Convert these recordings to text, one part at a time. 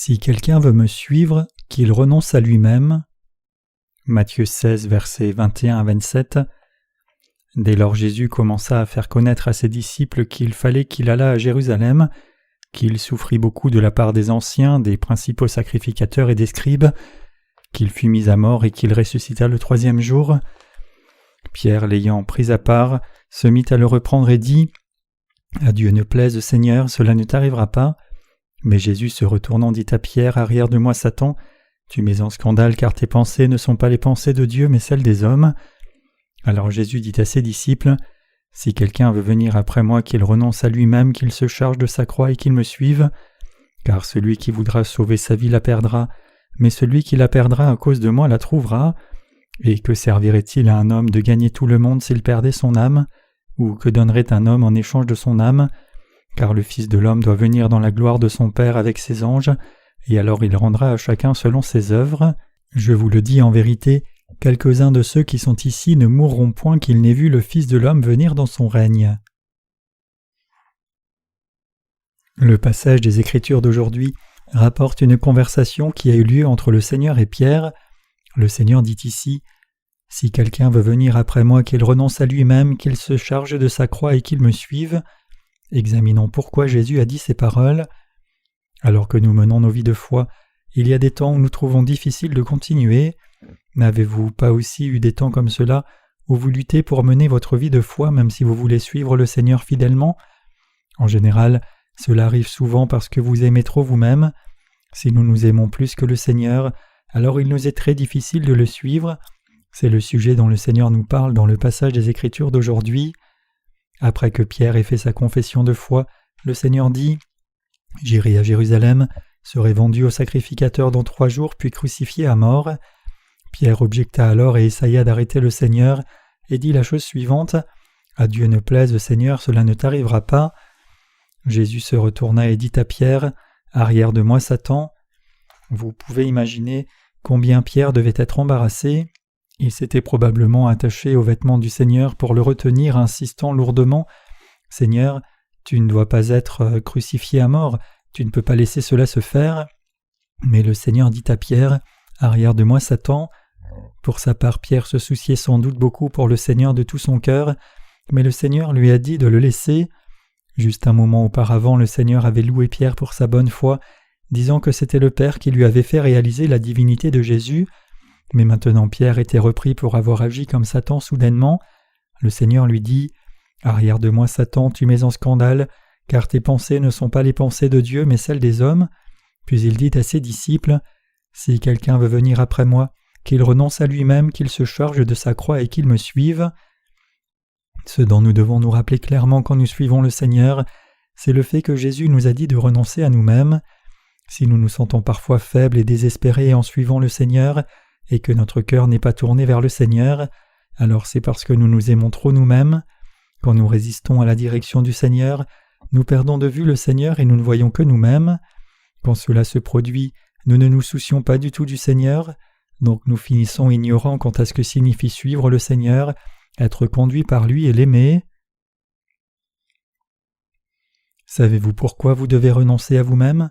Si quelqu'un veut me suivre, qu'il renonce à lui-même. Matthieu 16, versets 21 à 27. Dès lors Jésus commença à faire connaître à ses disciples qu'il fallait qu'il allât à Jérusalem, qu'il souffrit beaucoup de la part des anciens, des principaux sacrificateurs et des scribes, qu'il fut mis à mort et qu'il ressuscita le troisième jour. Pierre, l'ayant pris à part, se mit à le reprendre et dit « À Dieu ne plaise, Seigneur, cela ne t'arrivera pas. » Mais Jésus se retournant dit à Pierre « Arrière de moi, Satan, tu mets en scandale car tes pensées ne sont pas les pensées de Dieu mais celles des hommes. » Alors Jésus dit à ses disciples « Si quelqu'un veut venir après moi, qu'il renonce à lui-même, qu'il se charge de sa croix et qu'il me suive. Car celui qui voudra sauver sa vie la perdra, mais celui qui la perdra à cause de moi la trouvera. Et que servirait-il à un homme de gagner tout le monde s'il perdait son âme? Ou que donnerait un homme en échange de son âme? Car le Fils de l'homme doit venir dans la gloire de son Père avec ses anges, et alors il rendra à chacun selon ses œuvres. Je vous le dis en vérité, quelques-uns de ceux qui sont ici ne mourront point qu'ils n'aient vu le Fils de l'homme venir dans son règne. » Le passage des Écritures d'aujourd'hui rapporte une conversation qui a eu lieu entre le Seigneur et Pierre. Le Seigneur dit ici « Si quelqu'un veut venir après moi, qu'il renonce à lui-même, qu'il se charge de sa croix et qu'il me suive. » Examinons pourquoi Jésus a dit ces paroles. Alors que nous menons nos vies de foi, il y a des temps où nous trouvons difficile de continuer. N'avez-vous pas aussi eu des temps comme cela où vous luttez pour mener votre vie de foi même si vous voulez suivre le Seigneur fidèlement? En général, cela arrive souvent parce que vous aimez trop vous-même. Si nous nous aimons plus que le Seigneur, alors il nous est très difficile de le suivre. C'est le sujet dont le Seigneur nous parle dans le passage des Écritures d'aujourd'hui. Après que Pierre ait fait sa confession de foi, le Seigneur dit « J'irai à Jérusalem, serai vendu au sacrificateur dans 3 jours, puis crucifié à mort. » Pierre objecta alors et essaya d'arrêter le Seigneur, et dit la chose suivante « À Dieu ne plaise, Seigneur, cela ne t'arrivera pas. » Jésus se retourna et dit à Pierre « Arrière de moi, Satan. » Vous pouvez imaginer combien Pierre devait être embarrassé. Il s'était probablement attaché aux vêtements du Seigneur pour le retenir, insistant lourdement « Seigneur, tu ne dois pas être crucifié à mort, tu ne peux pas laisser cela se faire. » Mais le Seigneur dit à Pierre « Arrière de moi, Satan. » Pour sa part, Pierre se souciait sans doute beaucoup pour le Seigneur de tout son cœur, mais le Seigneur lui a dit de le laisser. Juste un moment auparavant, le Seigneur avait loué Pierre pour sa bonne foi, disant que c'était le Père qui lui avait fait réaliser la divinité de Jésus. Mais maintenant Pierre était repris pour avoir agi comme Satan soudainement. Le Seigneur lui dit « Arrière de moi, Satan, tu mets en scandale, car tes pensées ne sont pas les pensées de Dieu, mais celles des hommes. » Puis il dit à ses disciples « Si quelqu'un veut venir après moi, qu'il renonce à lui-même, qu'il se charge de sa croix et qu'il me suive. » Ce dont nous devons nous rappeler clairement quand nous suivons le Seigneur, c'est le fait que Jésus nous a dit de renoncer à nous-mêmes. Si nous nous sentons parfois faibles et désespérés en suivant le Seigneur, et que notre cœur n'est pas tourné vers le Seigneur, alors c'est parce que nous nous aimons trop nous-mêmes. Quand nous résistons à la direction du Seigneur, nous perdons de vue le Seigneur et nous ne voyons que nous-mêmes. Quand cela se produit, nous ne nous soucions pas du tout du Seigneur, donc nous finissons ignorants quant à ce que signifie suivre le Seigneur, être conduit par lui et l'aimer. Savez-vous pourquoi vous devez renoncer à vous-même?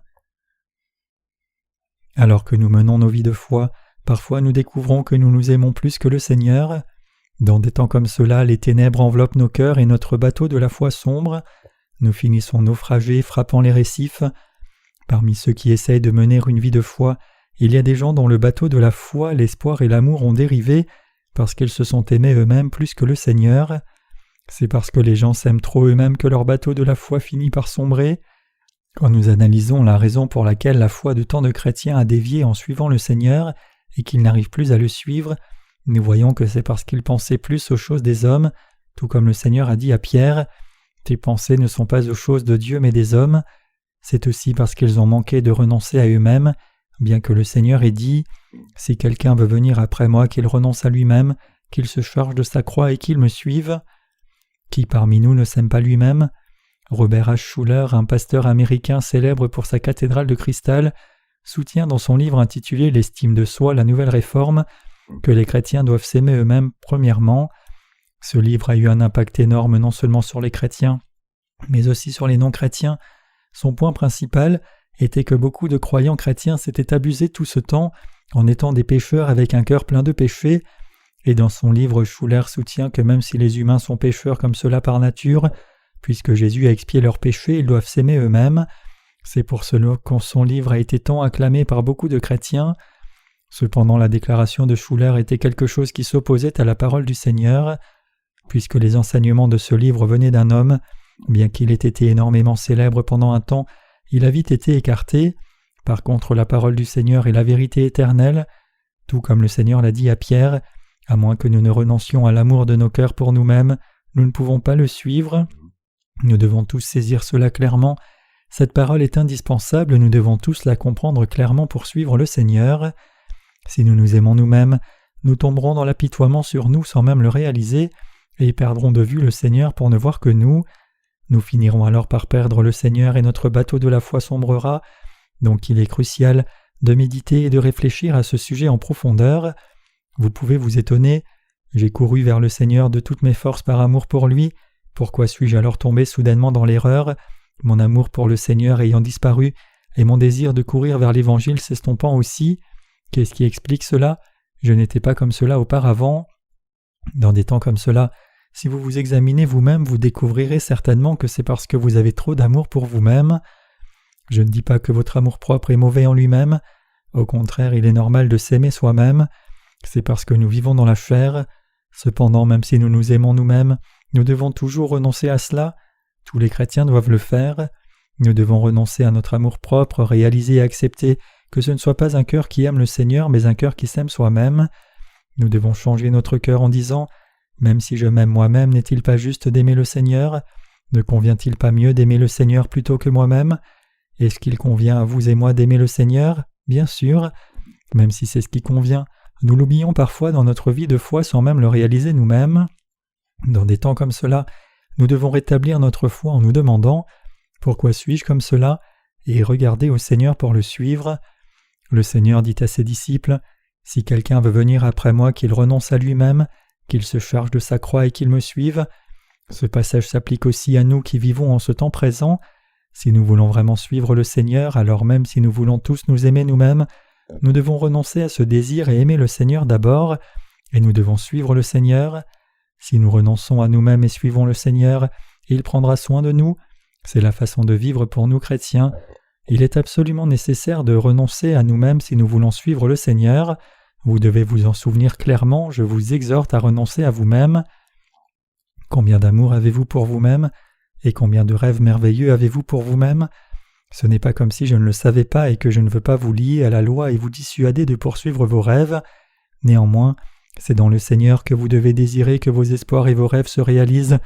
Alors que nous menons nos vies de foi, parfois nous découvrons que nous nous aimons plus que le Seigneur. Dans des temps comme cela, les ténèbres enveloppent nos cœurs et notre bateau de la foi sombre. Nous finissons naufragés, frappant les récifs. Parmi ceux qui essayent de mener une vie de foi, il y a des gens dont le bateau de la foi, l'espoir et l'amour ont dérivé parce qu'ils se sont aimés eux-mêmes plus que le Seigneur. C'est parce que les gens s'aiment trop eux-mêmes que leur bateau de la foi finit par sombrer. Quand nous analysons la raison pour laquelle la foi de tant de chrétiens a dévié en suivant le Seigneur et qu'ils n'arrivent plus à le suivre, nous voyons que c'est parce qu'ils pensaient plus aux choses des hommes, tout comme le Seigneur a dit à Pierre « Tes pensées ne sont pas aux choses de Dieu mais des hommes ». C'est aussi parce qu'ils ont manqué de renoncer à eux-mêmes, bien que le Seigneur ait dit « Si quelqu'un veut venir après moi, qu'il renonce à lui-même, qu'il se charge de sa croix et qu'il me suive. » Qui parmi nous ne s'aime pas lui-même? Robert H. Schuller, un pasteur américain célèbre pour sa cathédrale de cristal, soutient dans son livre intitulé « L'estime de soi, la nouvelle réforme » que les chrétiens doivent s'aimer eux-mêmes premièrement. Ce livre a eu un impact énorme non seulement sur les chrétiens, mais aussi sur les non-chrétiens. Son point principal était que beaucoup de croyants chrétiens s'étaient abusés tout ce temps en étant des pécheurs avec un cœur plein de péchés, et dans son livre Schuller soutient que même si les humains sont pécheurs comme cela par nature, puisque Jésus a expié leurs péchés, ils doivent s'aimer eux-mêmes. C'est pour cela que son livre a été tant acclamé par beaucoup de chrétiens. Cependant, la déclaration de Schuller était quelque chose qui s'opposait à la parole du Seigneur. Puisque les enseignements de ce livre venaient d'un homme, bien qu'il ait été énormément célèbre pendant un temps, il a vite été écarté. Par contre, la parole du Seigneur est la vérité éternelle, tout comme le Seigneur l'a dit à Pierre. À moins que nous ne renoncions à l'amour de nos cœurs pour nous-mêmes, nous ne pouvons pas le suivre. Nous devons tous saisir cela clairement. Cette parole est indispensable, nous devons tous la comprendre clairement pour suivre le Seigneur. Si nous nous aimons nous-mêmes, nous tomberons dans l'apitoiement sur nous sans même le réaliser et perdrons de vue le Seigneur pour ne voir que nous. Nous finirons alors par perdre le Seigneur et notre bateau de la foi sombrera. Donc il est crucial de méditer et de réfléchir à ce sujet en profondeur. Vous pouvez vous étonner, j'ai couru vers le Seigneur de toutes mes forces par amour pour lui, pourquoi suis-je alors tombé soudainement dans l'erreur, mon amour pour le Seigneur ayant disparu et mon désir de courir vers l'Évangile s'estompant aussi? Qu'est-ce qui explique cela? Je n'étais pas comme cela auparavant. Dans des temps comme cela, si vous vous examinez vous-même, vous découvrirez certainement que c'est parce que vous avez trop d'amour pour vous-même. Je ne dis pas que votre amour-propre est mauvais en lui-même, au contraire, il est normal de s'aimer soi-même. C'est parce que nous vivons dans la chair. Cependant, même si nous nous aimons nous-mêmes, nous devons toujours renoncer à cela. Tous les chrétiens doivent le faire. Nous devons renoncer à notre amour-propre, réaliser et accepter que ce ne soit pas un cœur qui aime le Seigneur, mais un cœur qui s'aime soi-même. Nous devons changer notre cœur en disant « Même si je m'aime moi-même, n'est-il pas juste d'aimer le Seigneur? Ne convient-il pas mieux d'aimer le Seigneur plutôt que moi-même? Est-ce qu'il convient à vous et moi d'aimer le Seigneur? Bien sûr. Même si c'est ce qui convient, nous l'oublions parfois dans notre vie de foi sans même le réaliser nous-mêmes. Dans des temps comme cela, nous devons rétablir notre foi en nous demandant « Pourquoi suis-je comme cela ?» et regarder au Seigneur pour le suivre. Le Seigneur dit à ses disciples « Si quelqu'un veut venir après moi, qu'il renonce à lui-même, qu'il se charge de sa croix et qu'il me suive. » Ce passage s'applique aussi à nous qui vivons en ce temps présent. Si nous voulons vraiment suivre le Seigneur, alors même si nous voulons tous nous aimer nous-mêmes, nous devons renoncer à ce désir et aimer le Seigneur d'abord, et nous devons suivre le Seigneur. Si nous renonçons à nous-mêmes et suivons le Seigneur, il prendra soin de nous. C'est la façon de vivre pour nous chrétiens. Il est absolument nécessaire de renoncer à nous-mêmes si nous voulons suivre le Seigneur. Vous devez vous en souvenir clairement, je vous exhorte à renoncer à vous-même. Combien d'amour avez-vous pour vous-même? Et combien de rêves merveilleux avez-vous pour vous-même? Ce n'est pas comme si je ne le savais pas et que je ne veux pas vous lier à la loi et vous dissuader de poursuivre vos rêves. Néanmoins, c'est dans le Seigneur que vous devez désirer que vos espoirs et vos rêves se réalisent,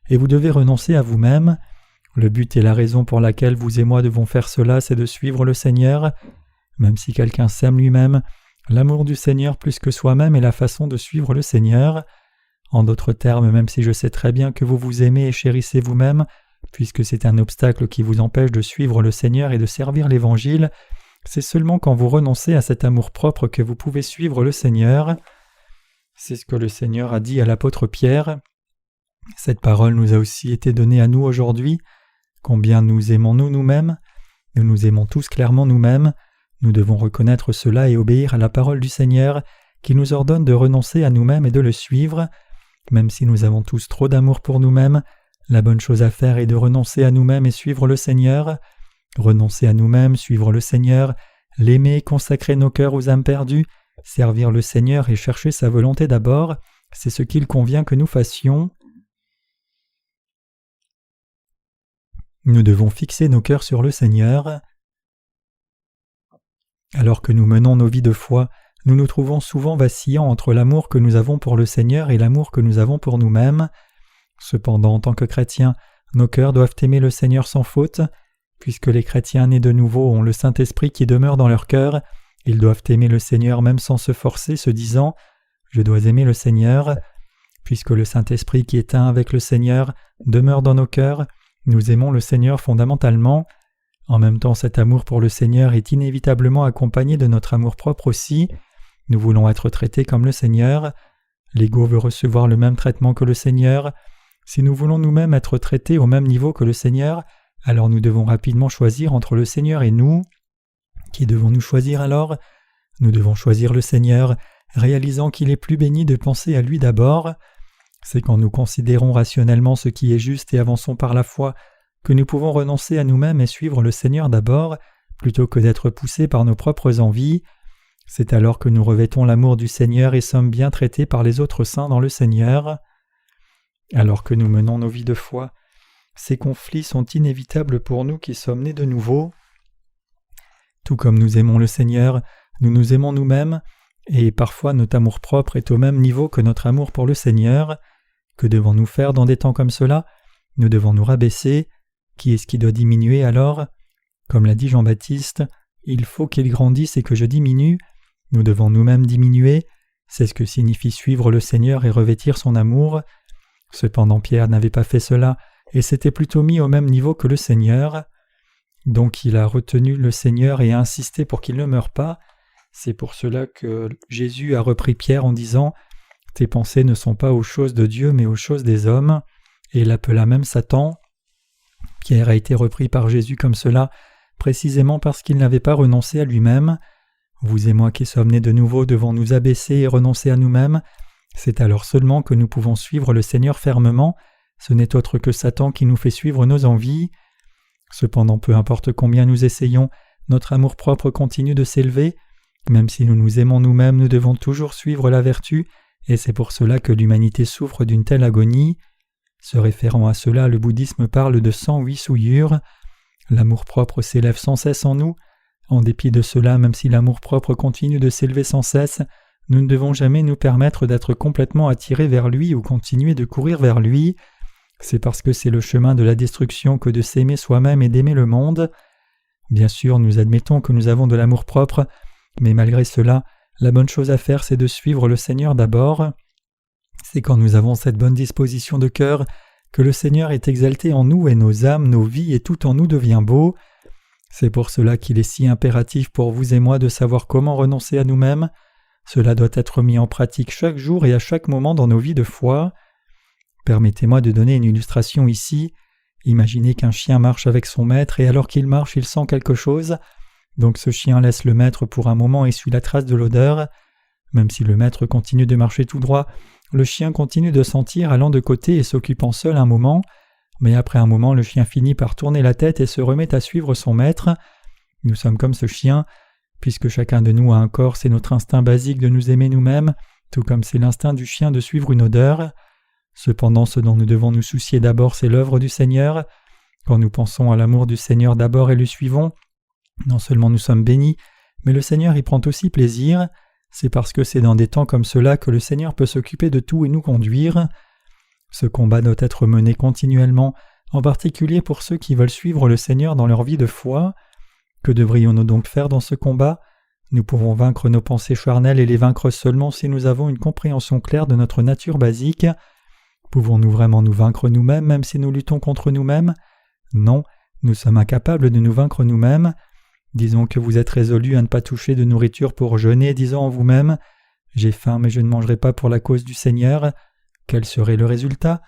et vous devez renoncer à vous-même. Le but et la raison pour laquelle vous et moi devons faire cela, c'est de suivre le Seigneur. Même si quelqu'un s'aime lui-même, l'amour du Seigneur plus que soi-même est la façon de suivre le Seigneur. En d'autres termes, même si je sais très bien que vous vous aimez et chérissez vous-même, puisque c'est un obstacle qui vous empêche de suivre le Seigneur et de servir l'Évangile, c'est seulement quand vous renoncez à cet amour-propre que vous pouvez suivre le Seigneur. C'est ce que le Seigneur a dit à l'apôtre Pierre. Cette parole nous a aussi été donnée à nous aujourd'hui. Combien nous aimons-nous nous-mêmes? Nous nous aimons tous clairement nous-mêmes. Nous devons reconnaître cela et obéir à la parole du Seigneur qui nous ordonne de renoncer à nous-mêmes et de le suivre. Même si nous avons tous trop d'amour pour nous-mêmes, la bonne chose à faire est de renoncer à nous-mêmes et suivre le Seigneur. Renoncer à nous-mêmes, suivre le Seigneur, l'aimer, consacrer nos cœurs aux âmes perdues, servir le Seigneur et chercher sa volonté d'abord, c'est ce qu'il convient que nous fassions. Nous devons fixer nos cœurs sur le Seigneur. Alors que nous menons nos vies de foi, nous nous trouvons souvent vacillants entre l'amour que nous avons pour le Seigneur et l'amour que nous avons pour nous-mêmes. Cependant, en tant que chrétiens, nos cœurs doivent aimer le Seigneur sans faute. Puisque les chrétiens nés de nouveau ont le Saint-Esprit qui demeure dans leur cœur, ils doivent aimer le Seigneur même sans se forcer, se disant « Je dois aimer le Seigneur ». Puisque le Saint-Esprit qui est un avec le Seigneur demeure dans nos cœurs, nous aimons le Seigneur fondamentalement. En même temps, cet amour pour le Seigneur est inévitablement accompagné de notre amour-propre aussi. Nous voulons être traités comme le Seigneur. L'ego veut recevoir le même traitement que le Seigneur. Si nous voulons nous-mêmes être traités au même niveau que le Seigneur, alors nous devons rapidement choisir entre le Seigneur et nous. Qui devons-nous choisir alors ? Nous devons choisir le Seigneur, réalisant qu'il est plus béni de penser à lui d'abord. C'est quand nous considérons rationnellement ce qui est juste et avançons par la foi que nous pouvons renoncer à nous-mêmes et suivre le Seigneur d'abord, plutôt que d'être poussés par nos propres envies. C'est alors que nous revêtons l'amour du Seigneur et sommes bien traités par les autres saints dans le Seigneur. Alors que nous menons nos vies de foi, ces conflits sont inévitables pour nous qui sommes nés de nouveau. Tout comme nous aimons le Seigneur, nous nous aimons nous-mêmes, et parfois notre amour-propre est au même niveau que notre amour pour le Seigneur. Que devons-nous faire dans des temps comme cela ? Nous devons nous rabaisser. Qui est-ce qui doit diminuer alors ? Comme l'a dit Jean-Baptiste, « Il faut qu'il grandisse et que je diminue ». Nous devons nous-mêmes diminuer. C'est ce que signifie suivre le Seigneur et revêtir son amour. Cependant Pierre n'avait pas fait cela et s'était plutôt mis au même niveau que le Seigneur. Donc il a retenu le Seigneur et a insisté pour qu'il ne meure pas. C'est pour cela que Jésus a repris Pierre en disant « Tes pensées ne sont pas aux choses de Dieu mais aux choses des hommes » et l'appela même Satan. Pierre a été repris par Jésus comme cela, précisément parce qu'il n'avait pas renoncé à lui-même. Vous et moi qui sommes nés de nouveau devons nous abaisser et renoncer à nous-mêmes. C'est alors seulement que nous pouvons suivre le Seigneur fermement. Ce n'est autre que Satan qui nous fait suivre nos envies. Cependant, peu importe combien nous essayons, notre amour-propre continue de s'élever. Même si nous nous aimons nous-mêmes, nous devons toujours suivre la vertu, et c'est pour cela que l'humanité souffre d'une telle agonie. Se référant à cela, le bouddhisme parle de 108 souillures. L'amour-propre s'élève sans cesse en nous. En dépit de cela, même si l'amour-propre continue de s'élever sans cesse, nous ne devons jamais nous permettre d'être complètement attirés vers lui ou continuer de courir vers lui. C'est parce que c'est le chemin de la destruction que de s'aimer soi-même et d'aimer le monde. Bien sûr, nous admettons que nous avons de l'amour-propre, mais malgré cela, la bonne chose à faire, c'est de suivre le Seigneur d'abord. C'est quand nous avons cette bonne disposition de cœur que le Seigneur est exalté en nous et nos âmes, nos vies et tout en nous devient beau. C'est pour cela qu'il est si impératif pour vous et moi de savoir comment renoncer à nous-mêmes. Cela doit être mis en pratique chaque jour et à chaque moment dans nos vies de foi. Permettez-moi de donner une illustration ici. Imaginez qu'un chien marche avec son maître et alors qu'il marche, il sent quelque chose. Donc ce chien laisse le maître pour un moment et suit la trace de l'odeur. Même si le maître continue de marcher tout droit, le chien continue de sentir allant de côté et s'occupant seul un moment. Mais après un moment, le chien finit par tourner la tête et se remet à suivre son maître. Nous sommes comme ce chien. Puisque chacun de nous a un corps, c'est notre instinct basique de nous aimer nous-mêmes, tout comme c'est l'instinct du chien de suivre une odeur. Cependant, ce dont nous devons nous soucier d'abord, c'est l'œuvre du Seigneur. Quand nous pensons à l'amour du Seigneur d'abord et le suivons, non seulement nous sommes bénis, mais le Seigneur y prend aussi plaisir. C'est parce que c'est dans des temps comme cela que le Seigneur peut s'occuper de tout et nous conduire. Ce combat doit être mené continuellement, en particulier pour ceux qui veulent suivre le Seigneur dans leur vie de foi. Que devrions-nous donc faire dans ce combat ? Nous pouvons vaincre nos pensées charnelles et les vaincre seulement si nous avons une compréhension claire de notre nature basique. Pouvons-nous vraiment nous vaincre nous-mêmes même si nous luttons contre nous-mêmes ? Non, nous sommes incapables de nous vaincre nous-mêmes. Disons que vous êtes résolu à ne pas toucher de nourriture pour jeûner, disant en vous-même « J'ai faim mais je ne mangerai pas pour la cause du Seigneur ». Quel serait le résultat ?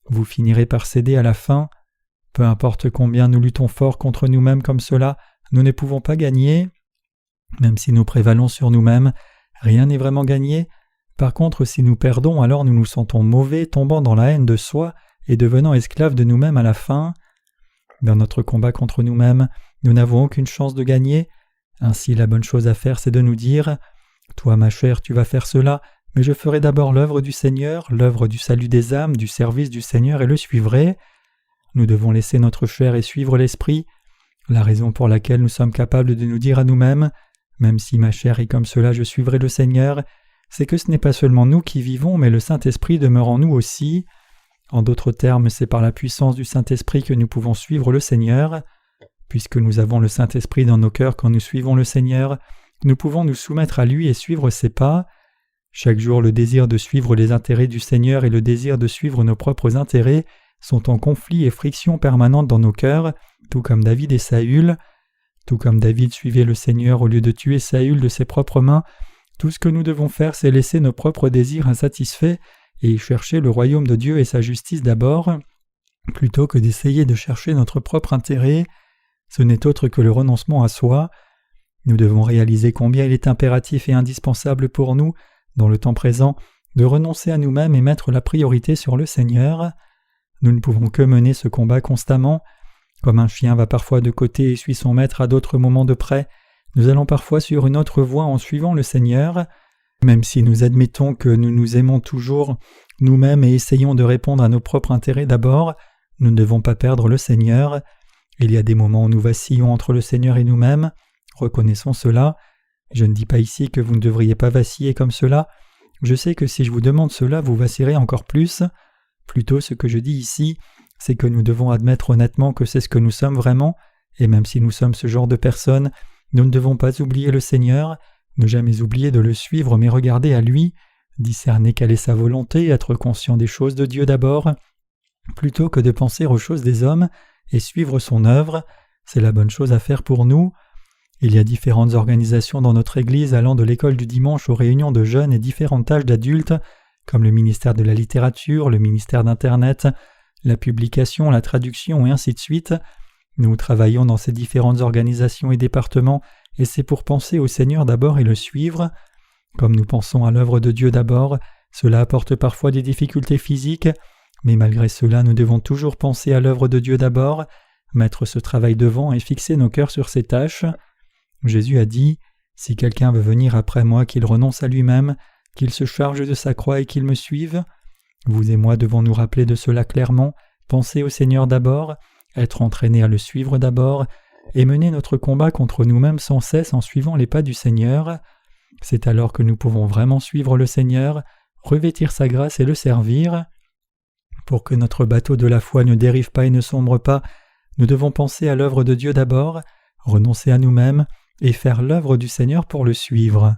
Vous finirez par céder à la faim. Peu importe combien nous luttons fort contre nous-mêmes comme cela, nous ne pouvons pas gagner. Même si nous prévalons sur nous-mêmes, rien n'est vraiment gagné. Par contre, si nous perdons, alors nous nous sentons mauvais, tombant dans la haine de soi et devenant esclaves de nous-mêmes à la fin. Dans notre combat contre nous-mêmes, nous n'avons aucune chance de gagner. Ainsi, la bonne chose à faire, c'est de nous dire « Toi, ma chère, tu vas faire cela, mais je ferai d'abord l'œuvre du Seigneur, l'œuvre du salut des âmes, du service du Seigneur et le suivrai. » Nous devons laisser notre chair et suivre l'esprit. La raison pour laquelle nous sommes capables de nous dire à nous-mêmes « Même si ma chair est comme cela, je suivrai le Seigneur », c'est que ce n'est pas seulement nous qui vivons, mais le Saint-Esprit demeure en nous aussi. En d'autres termes, c'est par la puissance du Saint-Esprit que nous pouvons suivre le Seigneur. Puisque nous avons le Saint-Esprit dans nos cœurs quand nous suivons le Seigneur, nous pouvons nous soumettre à lui et suivre ses pas. Chaque jour, le désir de suivre les intérêts du Seigneur et le désir de suivre nos propres intérêts sont en conflit et friction permanente dans nos cœurs, tout comme David et Saül. Tout comme David suivait le Seigneur au lieu de tuer Saül de ses propres mains, tout ce que nous devons faire, c'est laisser nos propres désirs insatisfaits et chercher le royaume de Dieu et sa justice d'abord. plutôt que d'essayer de chercher notre propre intérêt. Ce n'est autre que le renoncement à soi. Nous devons réaliser combien il est impératif et indispensable pour nous, dans le temps présent, de renoncer à nous-mêmes et mettre la priorité sur le Seigneur. Nous ne pouvons que mener ce combat constamment. Comme un chien va parfois de côté et suit son maître à d'autres moments de près, nous allons parfois sur une autre voie en suivant le Seigneur. Même si nous admettons que nous nous aimons toujours nous-mêmes et essayons de répondre à nos propres intérêts d'abord, nous ne devons pas perdre le Seigneur. Il y a des moments où nous vacillons entre le Seigneur et nous-mêmes. Reconnaissons cela. Je ne dis pas ici que vous ne devriez pas vaciller comme cela. Je sais que si je vous demande cela, vous vacillerez encore plus. Plutôt, ce que je dis ici, c'est que nous devons admettre honnêtement que c'est ce que nous sommes vraiment, et même si nous sommes ce genre de personnes, nous ne devons pas oublier le Seigneur, ne jamais oublier de le suivre mais regarder à lui, discerner quelle est sa volonté, être conscient des choses de Dieu d'abord, plutôt que de penser aux choses des hommes et suivre son œuvre. C'est la bonne chose à faire pour nous. Il y a différentes organisations dans notre Église allant de l'école du dimanche aux réunions de jeunes et différentes tâches d'adultes, comme le ministère de la littérature, le ministère d'Internet, la publication, la traduction et ainsi de suite. Nous travaillons dans ces différentes organisations et départements, et c'est pour penser au Seigneur d'abord et le suivre. Comme nous pensons à l'œuvre de Dieu d'abord, cela apporte parfois des difficultés physiques, mais malgré cela nous devons toujours penser à l'œuvre de Dieu d'abord, mettre ce travail devant et fixer nos cœurs sur ces tâches. Jésus a dit « Si quelqu'un veut venir après moi, qu'il renonce à lui-même, qu'il se charge de sa croix et qu'il me suive. » Vous et moi devons nous rappeler de cela clairement, penser au Seigneur d'abord, être entraînés à le suivre d'abord, et mener notre combat contre nous-mêmes sans cesse en suivant les pas du Seigneur. C'est alors que nous pouvons vraiment suivre le Seigneur, revêtir sa grâce et le servir. Pour que notre bateau de la foi ne dérive pas et ne sombre pas, nous devons penser à l'œuvre de Dieu d'abord, renoncer à nous-mêmes et faire l'œuvre du Seigneur pour le suivre.